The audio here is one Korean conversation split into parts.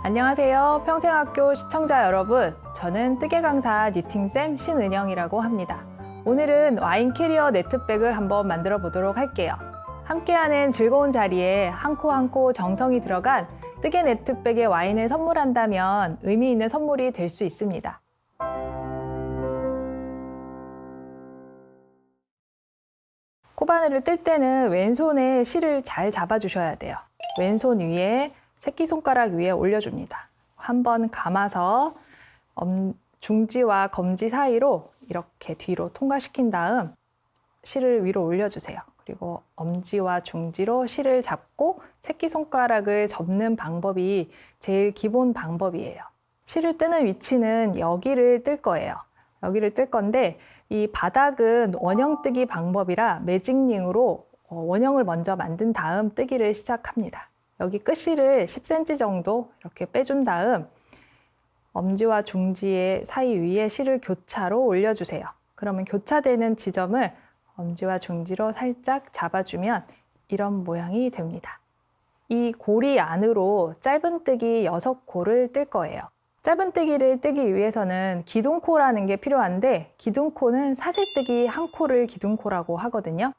안녕하세요. 평생학교 시청자 여러분. 저는 뜨개 강사 니팅쌤 신은영이라고 합니다. 오늘은 와인 캐리어 네트백을 한번 만들어 보도록 할게요. 함께하는 즐거운 자리에 한 코 한 코 정성이 들어간 뜨개 네트백에 와인을 선물한다면 의미 있는 선물이 될 수 있습니다. 코바늘을 뜰 때는 왼손에 실을 잘 잡아주셔야 돼요. 왼손 위에 새끼손가락 위에 올려줍니다. 한번 감아서 중지와 검지 사이로 이렇게 뒤로 통과시킨 다음 실을 위로 올려주세요. 그리고 엄지와 중지로 실을 잡고 새끼손가락을 접는 방법이 제일 기본 방법이에요. 실을 뜨는 위치는 여기를 뜰 거예요. 여기를 뜰 건데 이 바닥은 원형 뜨기 방법이라 매직링으로 원형을 먼저 만든 다음 뜨기를 시작합니다. 여기 끝실을 10cm 정도 이렇게 빼준 다음 엄지와 중지의 사이 위에 실을 교차로 올려주세요. 그러면 교차되는 지점을 엄지와 중지로 살짝 잡아주면 이런 모양이 됩니다. 이 고리 안으로 짧은뜨기 6코를 뜰 거예요. 짧은뜨기를 뜨기 위해서는 기둥코라는 게 필요한데 기둥코는 사슬뜨기 1코를 기둥코라고 하거든요.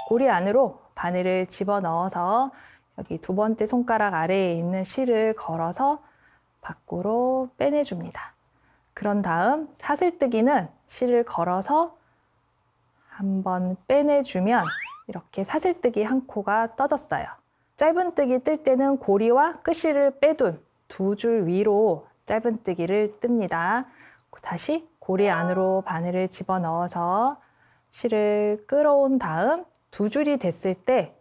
고리 안으로 바늘을 집어넣어서 여기 두 번째 손가락 아래에 있는 실을 걸어서 밖으로 빼내줍니다. 그런 다음 사슬뜨기는 실을 걸어서 한번 빼내주면 이렇게 사슬뜨기 1코가 떠졌어요. 짧은뜨기 뜰 때는 고리와 끝실을 빼둔 두 줄 위로 짧은뜨기를 뜹니다. 다시 고리 안으로 바늘을 집어넣어서 실을 끌어온 다음 두 줄이 됐을 때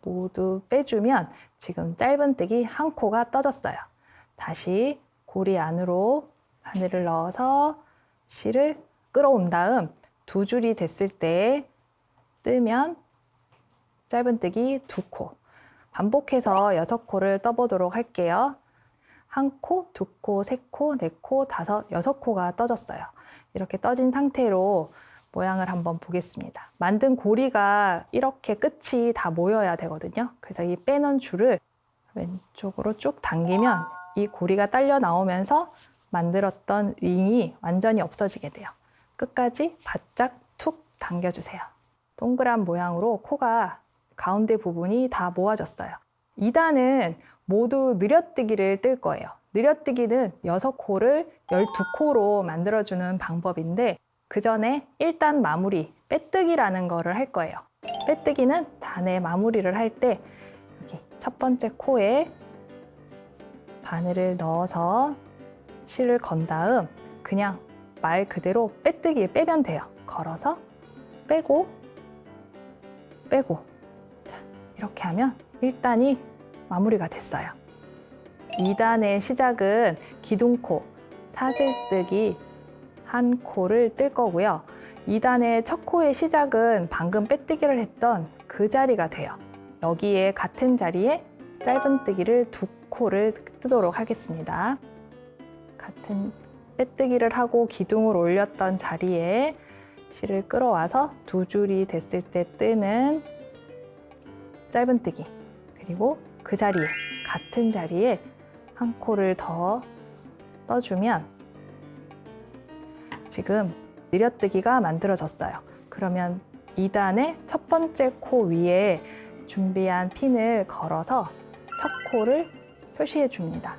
모두 빼주면 지금 짧은뜨기 1코가 떠졌어요. 다시 고리 안으로 바늘을 넣어서 실을 끌어온 다음 두 줄이 됐을 때 뜨면 짧은뜨기 2코. 반복해서 6코를 떠보도록 할게요. 1코, 2코, 3코, 4코, 5, 6코가 떠졌어요. 이렇게 떠진 상태로 모양을 한번 보겠습니다. 만든 고리가 이렇게 끝이 다 모여야 되거든요. 그래서 이 빼놓은 줄을 왼쪽으로 쭉 당기면 이 고리가 딸려 나오면서 만들었던 링이 완전히 없어지게 돼요. 끝까지 바짝 툭 당겨주세요. 동그란 모양으로 코가 가운데 부분이 다 모아졌어요. 2단은 모두 느려뜨기를 뜰 거예요. 느려뜨기는 6코를 12코로 만들어주는 방법인데 그 전에 1단 마무리, 빼뜨기라는 거를 할 거예요. 빼뜨기는 단의 마무리를 할 때 여기 첫 번째 코에 바늘을 넣어서 실을 건 다음 그냥 말 그대로 빼뜨기 빼면 돼요. 걸어서 빼고 빼고 자, 이렇게 하면 1단이 마무리가 됐어요. 2단의 시작은 기둥코, 사슬뜨기 1코를 뜰 거고요. 2단의 첫 코의 시작은 방금 빼뜨기를 했던 그 자리가 돼요. 여기에 같은 자리에 짧은뜨기를 2코를 뜨도록 하겠습니다. 같은 빼뜨기를 하고 기둥을 올렸던 자리에 실을 끌어와서 두 줄이 됐을 때 뜨는 짧은뜨기, 그리고 그 자리에 같은 자리에 1코를 더 떠주면 지금 느려뜨기가 만들어졌어요. 그러면 2단의 첫 번째 코 위에 준비한 핀을 걸어서 첫 코를 표시해 줍니다.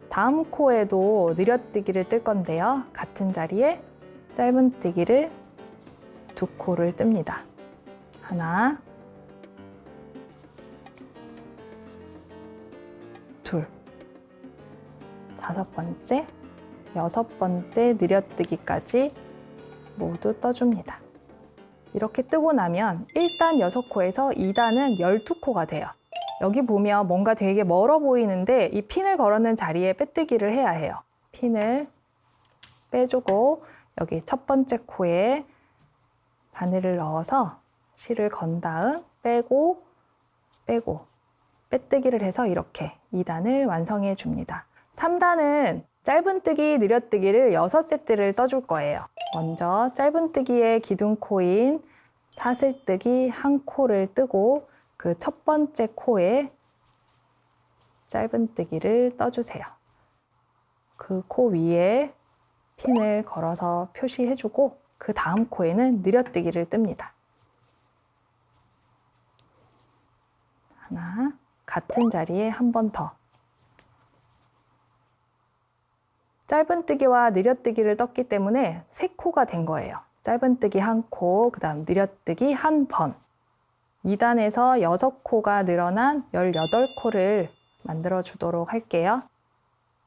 다음 코에도 느려뜨기를 뜰 건데요. 같은 자리에 짧은뜨기를 2코를 뜹니다. 하나, 둘, 5번째, 6번째 느려뜨기까지 모두 떠줍니다. 이렇게 뜨고 나면 1단 6코에서 2단은 12코가 돼요. 여기 보면 뭔가 되게 멀어 보이는데 이 핀을 걸어놓은 자리에 빼뜨기를 해야 해요. 핀을 빼주고 여기 첫 번째 코에 바늘을 넣어서 실을 건 다음 빼고 빼고 빼뜨기를 해서 이렇게 2단을 완성해 줍니다. 3단은 짧은뜨기, 느려뜨기를 6세트를 떠줄 거예요. 먼저 짧은뜨기의 기둥코인 사슬뜨기 1코를 뜨고 그 첫 번째 코에 짧은뜨기를 떠주세요. 그 코 위에 핀을 걸어서 표시해주고 그 다음 코에는 느려뜨기를 뜹니다. 하나, 같은 자리에 한 번 더. 짧은뜨기와 느려뜨기를 떴기 때문에 3코가 된 거예요. 짧은뜨기 1코, 그 다음 느려뜨기 1번. 2단에서 6코가 늘어난 18코를 만들어 주도록 할게요.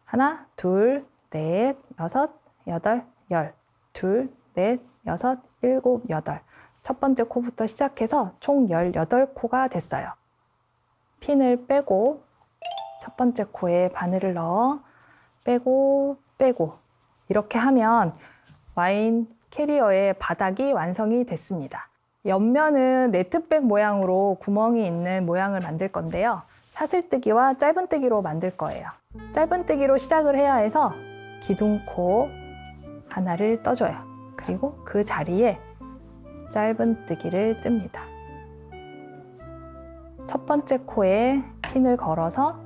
하나, 둘, 넷, 여섯, 여덟, 열. 둘, 넷, 여섯, 일곱, 여덟. 첫 번째 코부터 시작해서 총 18코가 됐어요. 핀을 빼고 첫 번째 코에 바늘을 넣어 빼고 빼고 이렇게 하면 와인 캐리어의 바닥이 완성이 됐습니다. 옆면은 네트백 모양으로 구멍이 있는 모양을 만들 건데요. 사슬뜨기와 짧은뜨기로 만들 거예요. 짧은뜨기로 시작을 해야 해서 기둥코 하나를 떠줘요. 그리고 그 자리에 짧은뜨기를 뜹니다. 첫 번째 코에 핀을 걸어서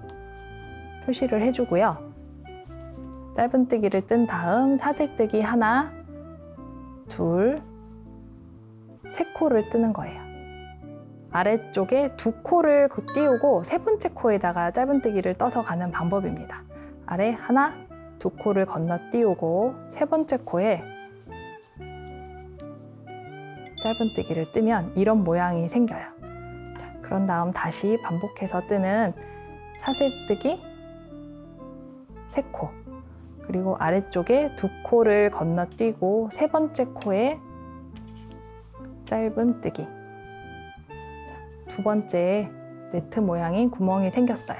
표시를 해주고요. 짧은뜨기를 뜬 다음 사슬뜨기 하나, 둘, 3코를 뜨는 거예요. 아래쪽에 2코를 띄우고 세 번째 코에다가 짧은뜨기를 떠서 가는 방법입니다. 아래 하나, 2코를 건너띄우고 세 번째 코에 짧은뜨기를 뜨면 이런 모양이 생겨요. 자, 그런 다음 다시 반복해서 뜨는 사슬뜨기 3코, 그리고 아래쪽에 2코를 건너뛰고 세 번째 코에 짧은뜨기. 두 번째 네트 모양인 구멍이 생겼어요.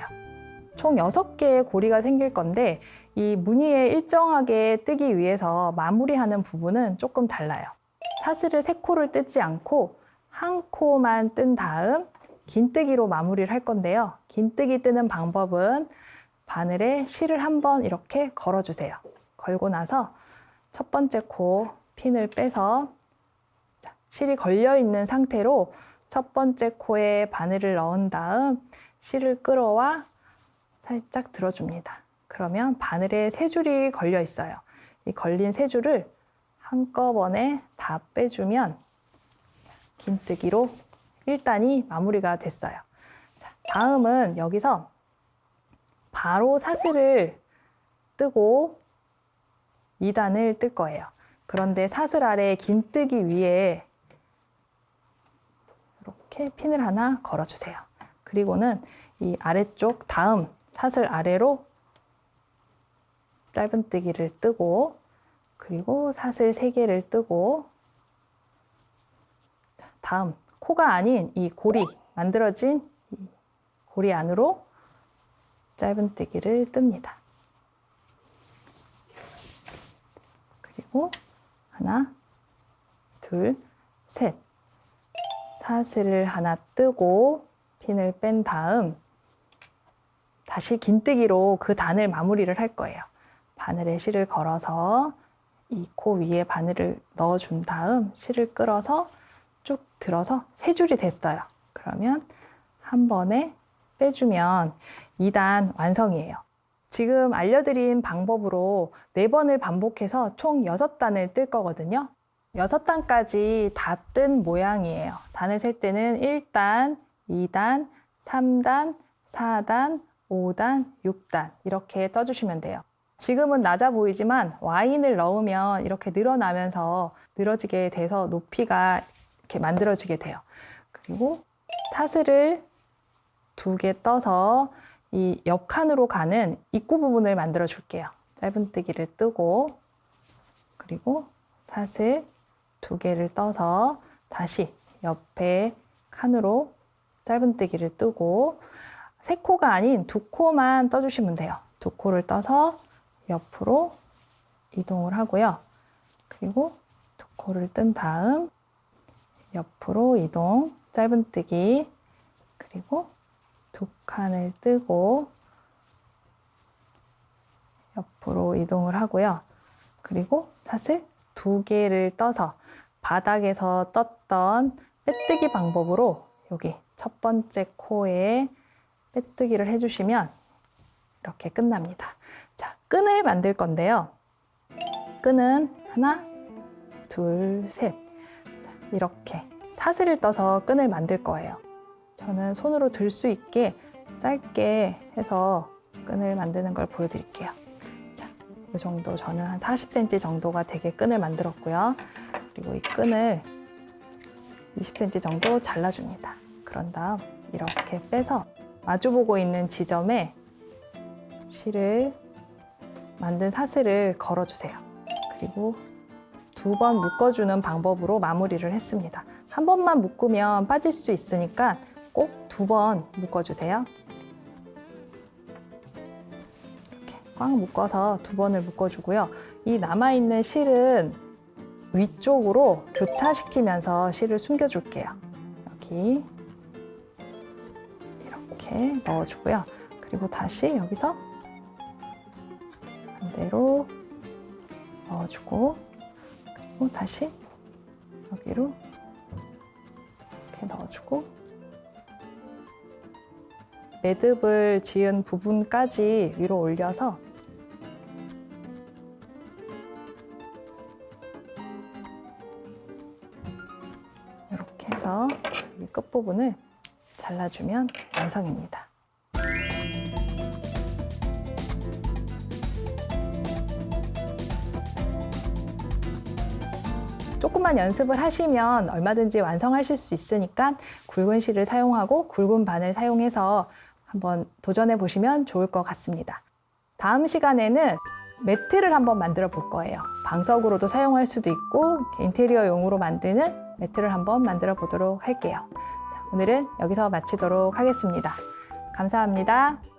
총 6개의 고리가 생길 건데 이 무늬에 일정하게 뜨기 위해서 마무리하는 부분은 조금 달라요. 사슬을 3코를 뜨지 않고 1코만 뜬 다음 긴뜨기로 마무리를 할 건데요. 긴뜨기 뜨는 방법은 바늘에 실을 한번 이렇게 걸어주세요. 걸고 나서 첫 번째 코 핀을 빼서 실이 걸려있는 상태로 첫 번째 코에 바늘을 넣은 다음 실을 끌어와 살짝 들어줍니다. 그러면 바늘에 3줄이 걸려 있어요. 이 걸린 3줄을 한꺼번에 다 빼주면 긴뜨기로 1단이 마무리가 됐어요. 자, 다음은 여기서 바로 사슬을 뜨고 2단을 뜰 거예요. 그런데 사슬 아래 긴뜨기 위에 이렇게 핀을 하나 걸어주세요. 그리고는 이 아래쪽 다음 사슬 아래로 짧은뜨기를 뜨고 그리고 사슬 3개를 뜨고 다음 코가 아닌 이 고리 만들어진 이 고리 안으로 짧은뜨기를 뜹니다. 그리고 하나, 둘, 셋. 사슬을 하나 뜨고 핀을 뺀 다음 다시 긴뜨기로 그 단을 마무리를 할 거예요. 바늘에 실을 걸어서 이 코 위에 바늘을 넣어준 다음 실을 끌어서 쭉 들어서 3줄이 됐어요. 그러면 한 번에 빼주면 2단 완성이에요. 지금 알려드린 방법으로 4번을 반복해서 총 6단을 뜰 거거든요. 6단까지 다 뜬 모양이에요. 단을 셀 때는 1단, 2단, 3단, 4단, 5단, 6단 이렇게 떠주시면 돼요. 지금은 낮아 보이지만 와인을 넣으면 이렇게 늘어나면서 늘어지게 돼서 높이가 이렇게 만들어지게 돼요. 그리고 사슬을 2개 떠서 이 옆칸으로 가는 입구 부분을 만들어 줄게요. 짧은뜨기를 뜨고 그리고 사슬 2개를 떠서 다시 옆에 칸으로 짧은뜨기를 뜨고 3코가 아닌 2코만 떠주시면 돼요. 2코를 떠서 옆으로 이동을 하고요. 그리고 2코를 뜬 다음 옆으로 이동, 짧은뜨기, 그리고 2칸을 뜨고 옆으로 이동을 하고요. 그리고 사슬 2개를 떠서 바닥에서 떴던 빼뜨기 방법으로 여기 첫 번째 코에 빼뜨기를 해주시면 이렇게 끝납니다. 자, 끈을 만들 건데요. 끈은 하나, 둘, 셋. 자, 이렇게 사슬을 떠서 끈을 만들 거예요. 저는 손으로 들 수 있게 짧게 해서 끈을 만드는 걸 보여드릴게요. 자, 이 정도 저는 한 40cm 정도가 되게 끈을 만들었고요. 그리고 이 끈을 20cm 정도 잘라줍니다. 그런 다음 이렇게 빼서 마주보고 있는 지점에 실을 만든 사슬을 걸어주세요. 그리고 2번 묶어주는 방법으로 마무리를 했습니다. 한 번만 묶으면 빠질 수 있으니까 꼭 2번 묶어주세요. 이렇게 꽉 묶어서 2번을 묶어주고요. 이 남아있는 실은 위쪽으로 교차시키면서 실을 숨겨줄게요. 여기 이렇게 넣어주고요. 그리고 다시 여기서 반대로 넣어주고 그리고 다시 여기로 이렇게 넣어주고 매듭을 지은 부분까지 위로 올려서 이렇게 해서 이 끝부분을 잘라주면 완성입니다. 조금만 연습을 하시면 얼마든지 완성하실 수 있으니까 굵은 실을 사용하고 굵은 바늘 사용해서 한번 도전해 보시면 좋을 것 같습니다. 다음 시간에는 매트를 한번 만들어 볼 거예요. 방석으로도 사용할 수도 있고 인테리어용으로 만드는 매트를 한번 만들어 보도록 할게요. 자, 오늘은 여기서 마치도록 하겠습니다. 감사합니다.